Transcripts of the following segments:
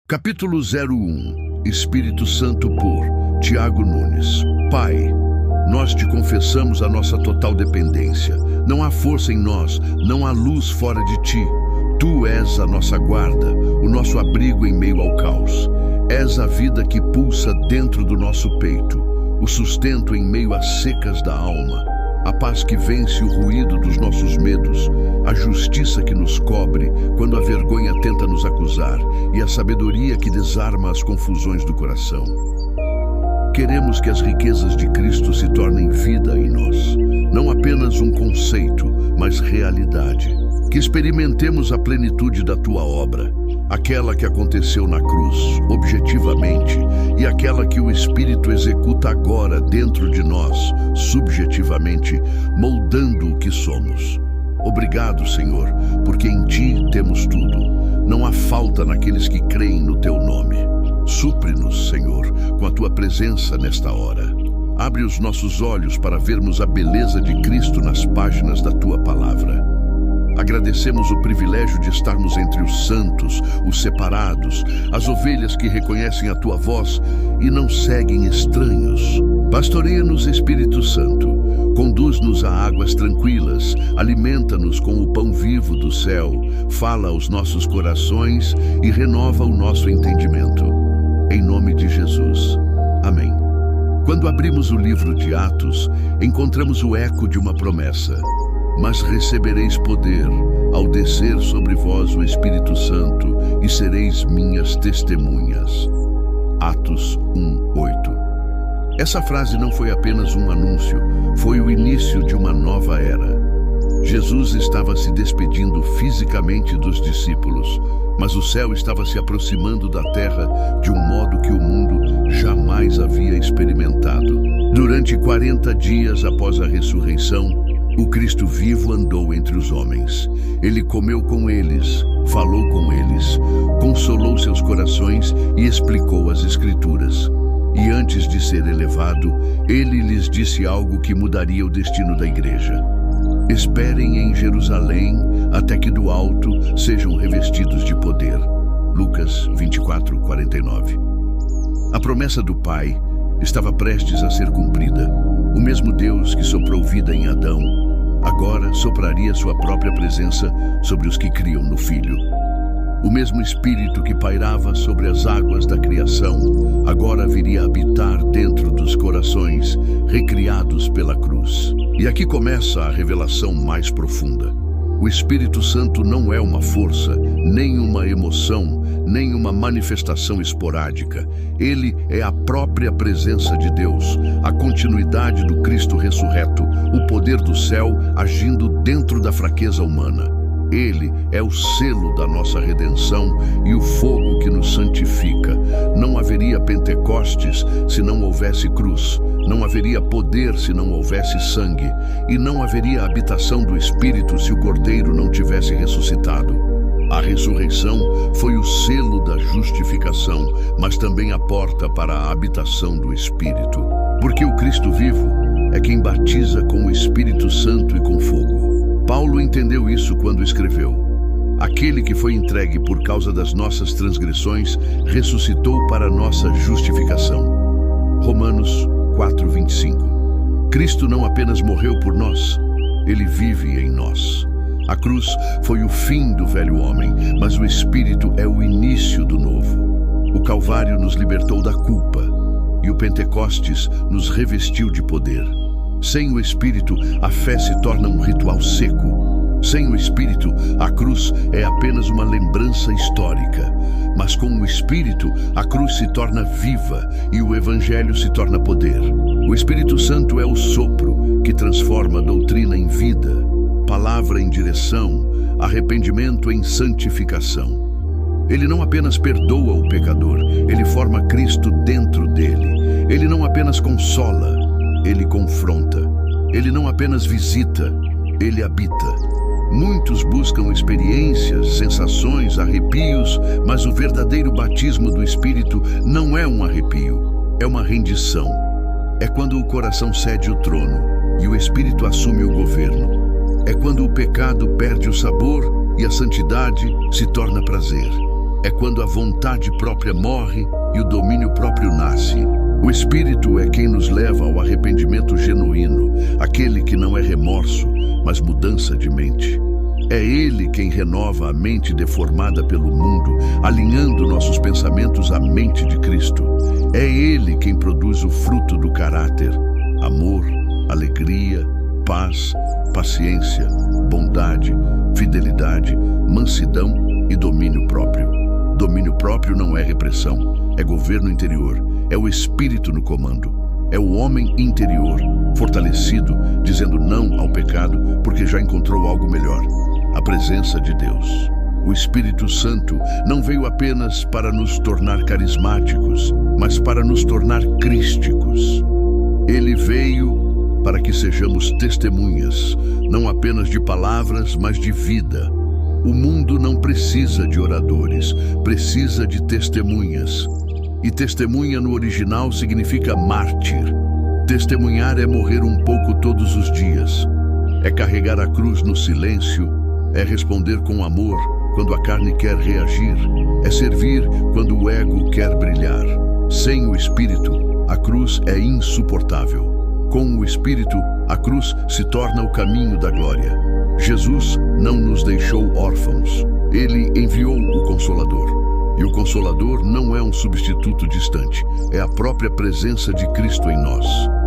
Capítulo 01. Espírito Santo por Tiago Nunes. Pai, nós te confessamos a nossa total dependência. Não há força em nós, não há luz fora de ti. Tu és a nossa guarda, o nosso abrigo em meio ao caos. És a vida que pulsa dentro do nosso peito, o sustento em meio às secas da alma, a paz que vence o ruído dos nossos medos, a justiça que nos cobre quando a vergonha tenta nos acusar e a sabedoria que desarma as confusões do coração. Queremos que as riquezas de Cristo se tornem vida em nós, não apenas um conceito, mas realidade. Que experimentemos a plenitude da tua obra, aquela que aconteceu na cruz, objetivamente, e aquela que o Espírito executa agora dentro de nós, subjetivamente, moldando o que somos. Obrigado, Senhor, porque em ti temos tudo. Não há falta naqueles que creem no teu nome. Supre-nos, Senhor, com a tua presença nesta hora. Abre os nossos olhos para vermos a beleza de Cristo nas páginas da tua palavra. Agradecemos o privilégio de estarmos entre os santos, os separados, as ovelhas que reconhecem a tua voz e não seguem estranhos. Pastoreia-nos, Espírito Santo, conduz-nos a águas tranquilas, alimenta-nos com o pão vivo do céu, fala aos nossos corações e renova o nosso entendimento. Em nome de Jesus. Amém. Quando abrimos o livro de Atos, encontramos o eco de uma promessa. Mas recebereis poder ao descer sobre vós o Espírito Santo e sereis minhas testemunhas. Atos 1:8. Essa frase não foi apenas um anúncio, foi o início de uma nova era. Jesus estava se despedindo fisicamente dos discípulos, mas o céu estava se aproximando da terra de um modo que o mundo jamais havia experimentado. Durante 40 dias após a ressurreição, o Cristo vivo andou entre os homens. Ele comeu com eles, falou com eles, consolou seus corações e explicou as Escrituras. E antes de ser elevado, ele lhes disse algo que mudaria o destino da igreja. Esperem em Jerusalém até que do alto sejam revestidos de poder. Lucas 24:49. A promessa do Pai estava prestes a ser cumprida. O mesmo Deus que soprou vida em Adão, agora sopraria sua própria presença sobre os que criam no Filho. O mesmo Espírito que pairava sobre as águas da criação, agora viria habitar dentro dos corações recriados pela cruz. E aqui começa a revelação mais profunda. O Espírito Santo não é uma força, nem uma emoção, nem uma manifestação esporádica. Ele é a própria presença de Deus, a continuidade do Cristo ressurreto, o poder do céu agindo dentro da fraqueza humana. Ele é o selo da nossa redenção e o fogo que nos santifica. Não haveria Pentecostes se não houvesse cruz. Não haveria poder se não houvesse sangue. E não haveria habitação do Espírito se o Cordeiro não tivesse ressuscitado. A ressurreição foi o selo da justificação, mas também a porta para a habitação do Espírito. Porque o Cristo vivo é quem batiza com o Espírito Santo e com fogo. Paulo entendeu isso quando escreveu: aquele que foi entregue por causa das nossas transgressões ressuscitou para nossa justificação. Romanos 4:25. Cristo não apenas morreu por nós, ele vive em nós. A cruz foi o fim do velho homem, mas o Espírito é o início do novo. O Calvário nos libertou da culpa e o Pentecostes nos revestiu de poder. Sem o Espírito, a fé se torna um ritual seco. Sem o Espírito, a cruz é apenas uma lembrança histórica. Mas com o Espírito, a cruz se torna viva e o Evangelho se torna poder. O Espírito Santo é o sopro que transforma a doutrina em vida, palavra em direção, arrependimento em santificação. Ele não apenas perdoa o pecador, ele forma Cristo dentro dele. Ele não apenas consola, ele confronta. Ele não apenas visita, ele habita. Muitos buscam experiências, sensações, arrepios, mas o verdadeiro batismo do Espírito não é um arrepio, é uma rendição. É quando o coração cede o trono e o Espírito assume o governo. É quando o pecado perde o sabor e a santidade se torna prazer. é quando a vontade própria morre e o domínio próprio nasce. O Espírito é quem nos leva ao arrependimento genuíno, aquele que não é remorso, mas mudança de mente. É Ele quem renova a mente deformada pelo mundo, alinhando nossos pensamentos à mente de Cristo. É Ele quem produz o fruto do caráter: amor, alegria, paz, paciência, bondade, fidelidade, mansidão e domínio próprio. Domínio próprio não é repressão, é governo interior, é o Espírito no comando. É o homem interior, fortalecido, dizendo não ao pecado porque já encontrou algo melhor: a presença de Deus. O Espírito Santo não veio apenas para nos tornar carismáticos, mas para nos tornar crísticos. Ele veio para que sejamos testemunhas, não apenas de palavras, mas de vida. O mundo não precisa de oradores, precisa de testemunhas. E testemunha no original significa mártir. Testemunhar é morrer um pouco todos os dias. É carregar a cruz no silêncio, é responder com amor quando a carne quer reagir, é servir quando o ego quer brilhar. Sem o Espírito, a cruz é insuportável. Com o Espírito, a cruz se torna o caminho da glória. Jesus não nos deixou órfãos. Ele enviou o Consolador. E o Consolador não é um substituto distante, é a própria presença de Cristo em nós.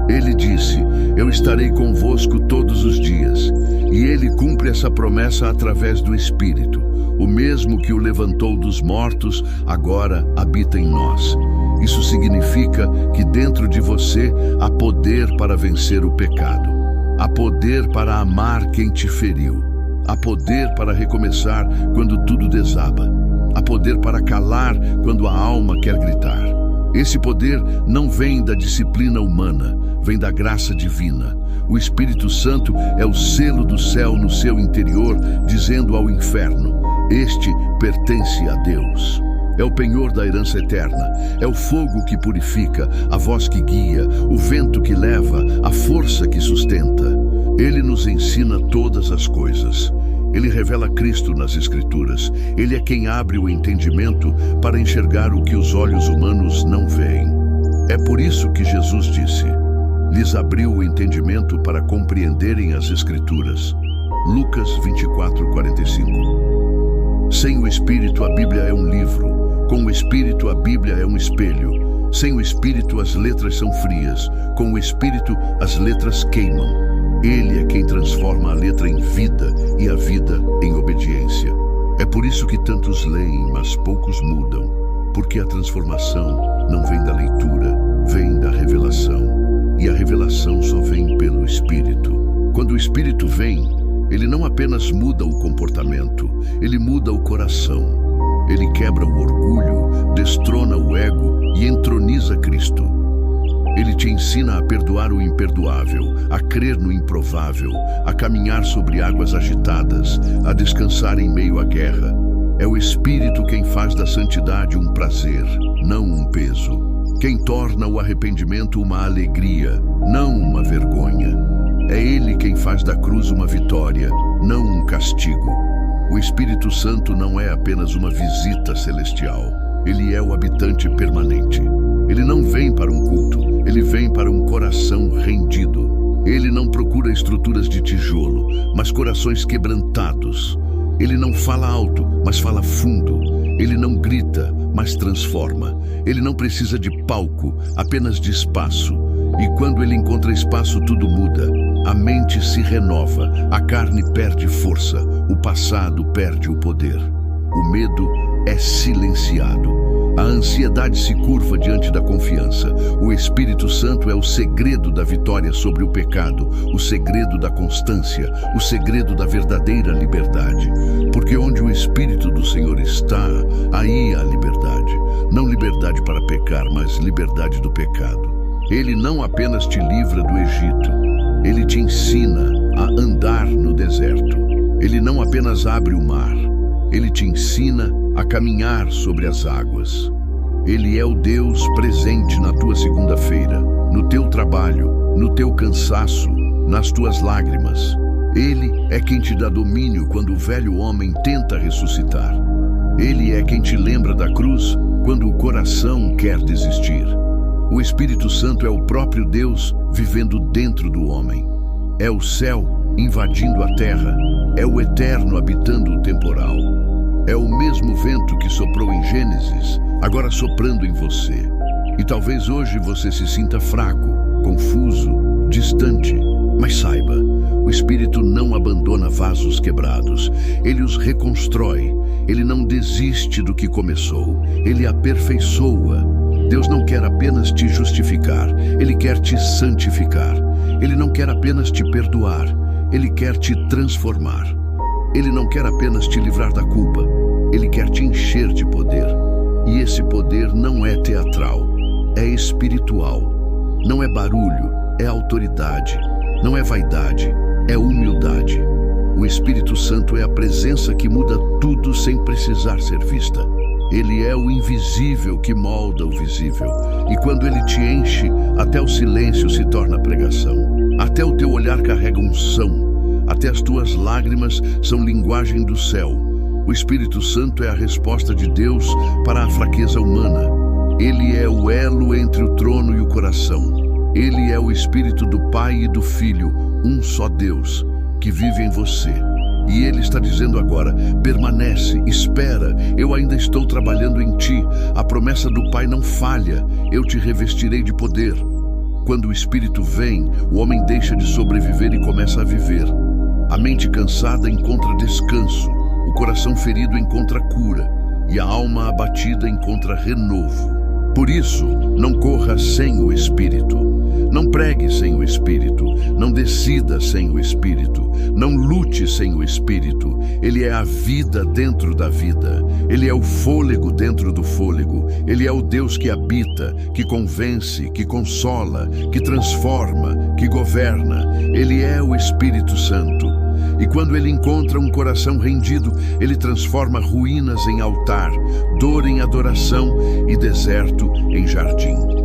Ele disse: eu estarei convosco todos os dias. E Ele cumpre essa promessa através do Espírito. O mesmo que o levantou dos mortos, agora habita em nós. Isso significa que dentro de você há poder para vencer o pecado. Há poder para amar quem te feriu. Há poder para recomeçar quando tudo desaba. Há poder para calar quando a alma quer gritar. Esse poder não vem da disciplina humana, vem da graça divina. O Espírito Santo é o selo do céu no seu interior, dizendo ao inferno: este pertence a Deus. É o penhor da herança eterna, é o fogo que purifica, a voz que guia, o vento que leva, a força que sustenta. Ele nos ensina todas as coisas. Ele revela Cristo nas Escrituras. Ele é quem abre o entendimento para enxergar o que os olhos humanos não veem. É por isso que Jesus disse: lhes abriu o entendimento para compreenderem as Escrituras. Lucas 24:45. Sem o Espírito, a Bíblia é um livro. Com o Espírito, a Bíblia é um espelho. Sem o Espírito, as letras são frias. Com o Espírito, as letras queimam. Ele é quem transforma a letra em vida e a vida em obediência. É por isso que tantos leem, mas poucos mudam. Porque a transformação não vem da leitura, vem da revelação. E a revelação só vem pelo Espírito. Quando o Espírito vem, ele não apenas muda o comportamento, ele muda o coração. Ele quebra o orgulho, destrona o ego e entroniza Cristo. Ele te ensina a perdoar o imperdoável, a crer no improvável, a caminhar sobre águas agitadas, a descansar em meio à guerra. É o Espírito quem faz da santidade um prazer, não um peso. Quem torna o arrependimento uma alegria, não uma vergonha. É Ele quem faz da cruz uma vitória, não um castigo. O Espírito Santo não é apenas uma visita celestial. Ele é o habitante permanente. Ele não vem para um culto, ele vem para um coração rendido. Ele não procura estruturas de tijolo, mas corações quebrantados. Ele não fala alto, mas fala fundo. Ele não grita, mas transforma. Ele não precisa de palco, apenas de espaço. E quando ele encontra espaço, tudo muda. A mente se renova, a carne perde força, o passado perde o poder. O medo é silenciado. A ansiedade se curva diante da confiança. O Espírito Santo é o segredo da vitória sobre o pecado, o segredo da constância, o segredo da verdadeira liberdade. Porque onde o Espírito do Senhor está, aí há liberdade. Não liberdade para pecar, mas liberdade do pecado. Ele não apenas te livra do Egito, ele te ensina a andar no deserto. Ele não apenas abre o mar, ele te ensina a caminhar sobre as águas. Ele é o Deus presente na tua segunda-feira, no teu trabalho, no teu cansaço, nas tuas lágrimas. Ele é quem te dá domínio quando o velho homem tenta ressuscitar. Ele é quem te lembra da cruz quando o coração quer desistir. O Espírito Santo é o próprio Deus vivendo dentro do homem. É o céu invadindo a terra. É o eterno habitando o temporal. É o mesmo vento que soprou em Gênesis, agora soprando em você. E talvez hoje você se sinta fraco, confuso, distante. Mas saiba, o Espírito não abandona vasos quebrados. Ele os reconstrói. Ele não desiste do que começou. Ele aperfeiçoa. Deus não quer apenas te justificar. Ele quer te santificar. Ele não quer apenas te perdoar. Ele quer te transformar. Ele não quer apenas te livrar da culpa. Ele quer te encher de poder. E esse poder não é teatral. É espiritual. Não é barulho. É autoridade. Não é vaidade. É humildade. O Espírito Santo é a presença que muda tudo sem precisar ser vista. Ele é o invisível que molda o visível. E quando ele te enche, até o silêncio se torna pregação. Até o teu olhar carrega unção. Até as tuas lágrimas são linguagem do céu. O Espírito Santo é a resposta de Deus para a fraqueza humana. Ele é o elo entre o trono e o coração. Ele é o Espírito do Pai e do Filho, um só Deus, que vive em você. E Ele está dizendo agora, permanece, espera, eu ainda estou trabalhando em ti. A promessa do Pai não falha, eu te revestirei de poder. Quando o Espírito vem, o homem deixa de sobreviver e começa a viver. A mente cansada encontra descanso, o coração ferido encontra cura, e a alma abatida encontra renovo. Por isso, não corra sem o Espírito. Não pregue sem o Espírito, não decida sem o Espírito, não lute sem o Espírito. Ele é a vida dentro da vida, Ele é o fôlego dentro do fôlego, Ele é o Deus que habita, que convence, que consola, que transforma, que governa. Ele é o Espírito Santo. E quando Ele encontra um coração rendido, Ele transforma ruínas em altar, dor em adoração e deserto em jardim.